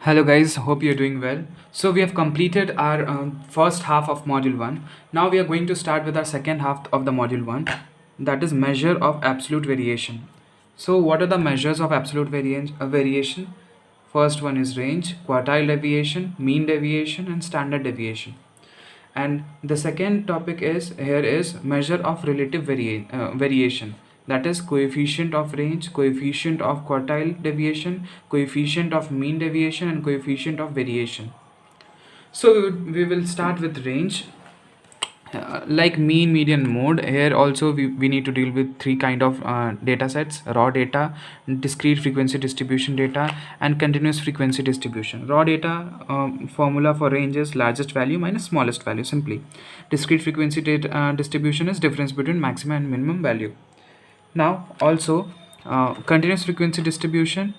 Hello guys, hope you're doing well. So we have completed our first half of module 1. Now we are going to start with our second half of the module 1, that is measure of absolute variation. So what are the measures of absolute variation? First one is range, quartile deviation, mean deviation and standard deviation. And the second topic is here is measure of relative variation, that is coefficient of range, coefficient of quartile deviation, coefficient of mean deviation and coefficient of variation. So we will start with range. Like mean, median, mode, here also we need to deal with three kind of data sets: raw data, discrete frequency distribution data and continuous frequency distribution. Raw data, formula for range is largest value minus smallest value simply. Discrete frequency data distribution is difference between maximum and minimum value. Now also continuous frequency distribution.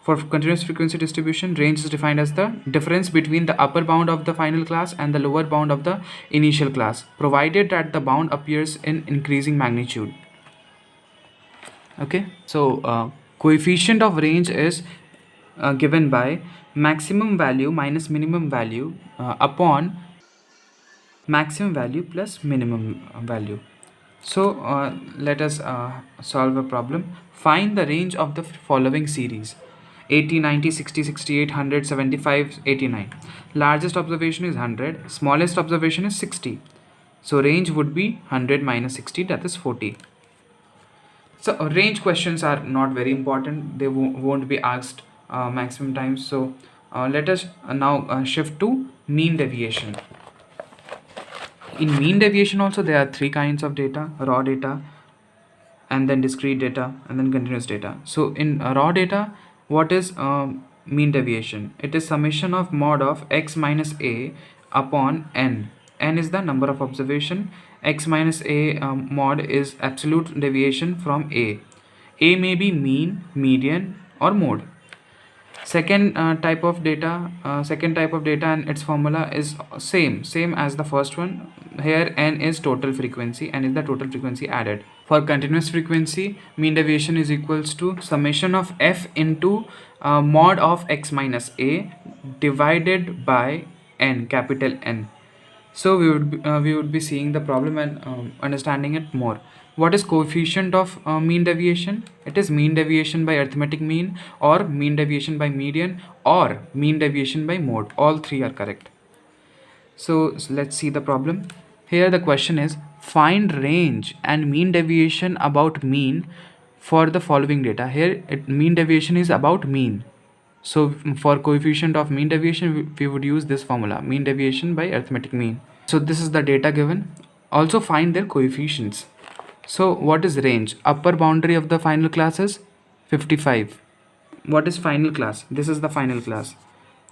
For continuous frequency distribution, range is defined as the difference between the upper bound of the final class and the lower bound of the initial class, provided that the bound appears in increasing magnitude. Okay, so coefficient of range is given by maximum value minus minimum value upon maximum value plus minimum value. So let us solve a problem. Find the range of the following series: 80, 90, 60, 68, 100, 75, 89. Largest observation is 100, smallest observation is 60. So range would be 100 minus 60, that is 40. So range questions are not very important. They won't be asked maximum times. So let us now shift to mean deviation. In mean deviation also there are three kinds of data: raw data, and then discrete data, and then continuous data. So in raw data, what is mean deviation? It is summation of mod of x minus a upon n. N is the number of observation. X minus a mod is absolute deviation from a. A may be mean, median or mode. Second type of data and its formula is same as the first one. Here n is total frequency, n is the total frequency added. For continuous frequency, mean deviation is equals to summation of f into mod of x minus a divided by n, capital N. So we would be seeing the problem and understanding it more. What is coefficient of mean deviation? It is mean deviation by arithmetic mean, or mean deviation by median, or mean deviation by mode. All three are correct. So let's see the problem. Here the question is, find range and mean deviation about mean for the following data. Here mean deviation is about mean. So for coefficient of mean deviation, we would use this formula: mean deviation by arithmetic mean. So this is the data given. Also find their coefficients. So what is range? Upper boundary of the final class is 55. What is final class? This is the final class.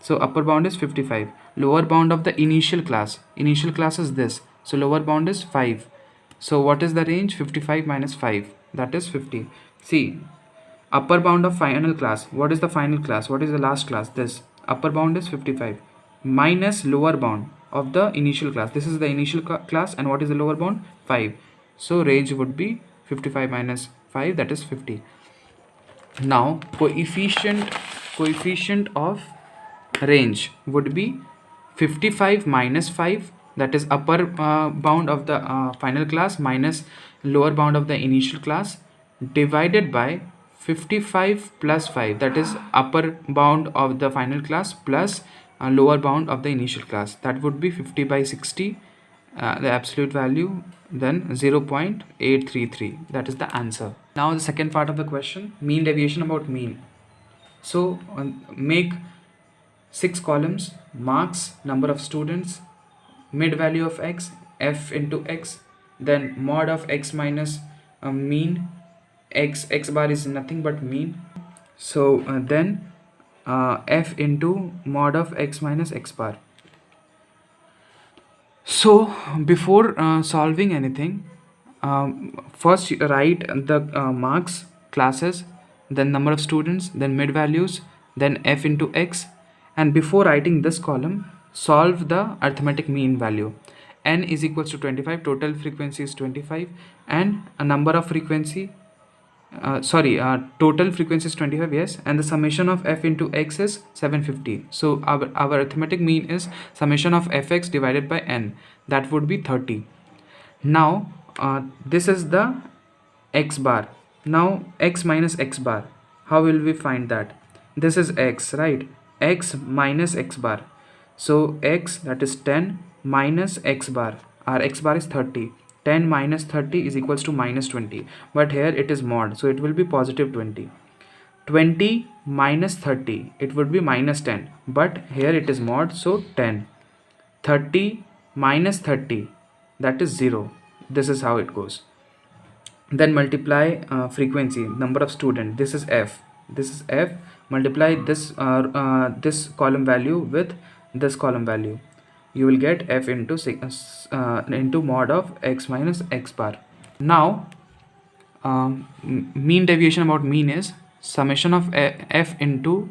So upper bound is 55. Lower bound of the initial class. Initial class is this. So lower bound is 5. So what is the range? 55 minus 5. That is 50. See, upper bound of final class. What is the final class? What is the last class? This. Upper bound is 55 minus lower bound of the initial class. This is the initial class, and what is the lower bound? 5. So range would be 55 minus 5, that is 50. Now coefficient of range would be 55 minus 5, that is upper bound of the final class minus lower bound of the initial class, divided by 55 plus 5, that is upper bound of the final class plus lower bound of the initial class. That would be 50 by 60, the absolute value, then 0.833. that is the answer. Now the second part of the question, mean deviation about mean. So make 6 columns: marks, number of students, mid value of x, f into x, then mod of x minus mean, x bar is nothing but mean. So then f into mod of x minus x bar. So before solving anything, first you write the marks, classes, then number of students, then mid values, then f into x, and before writing this column, solve the arithmetic mean value. N is equals to 25, total frequency is 25, and a number of frequency total frequency is 25, yes, and the summation of f into x is 750. So our arithmetic mean is summation of fx divided by n, that would be 30. Now this is the x bar. Now x minus x bar, how will we find that? This is x, right? X minus x bar. So x, that is 10 minus x bar. Our x bar is 30. 10 minus 30 is equals to minus 20, but here it is mod, so it will be positive 20. 20 minus 30, it would be minus 10, but here it is mod, so 10. 30 minus 30, that is 0. This is how it goes. Then multiply frequency, number of student, this is f, multiply this column value with this column value, you will get f into mod of x minus x bar. Now mean deviation about mean is summation of f into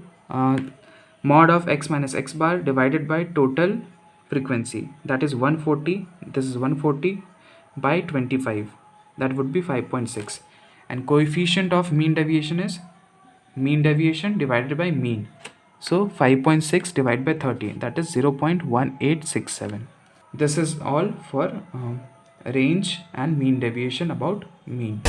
mod of x minus x bar divided by total frequency, that is 140. This is 140 by 25, that would be 5.6, and coefficient of mean deviation is mean deviation divided by mean, so 5.6 divided by 30, that is 0.1867. This is all for range and mean deviation about mean.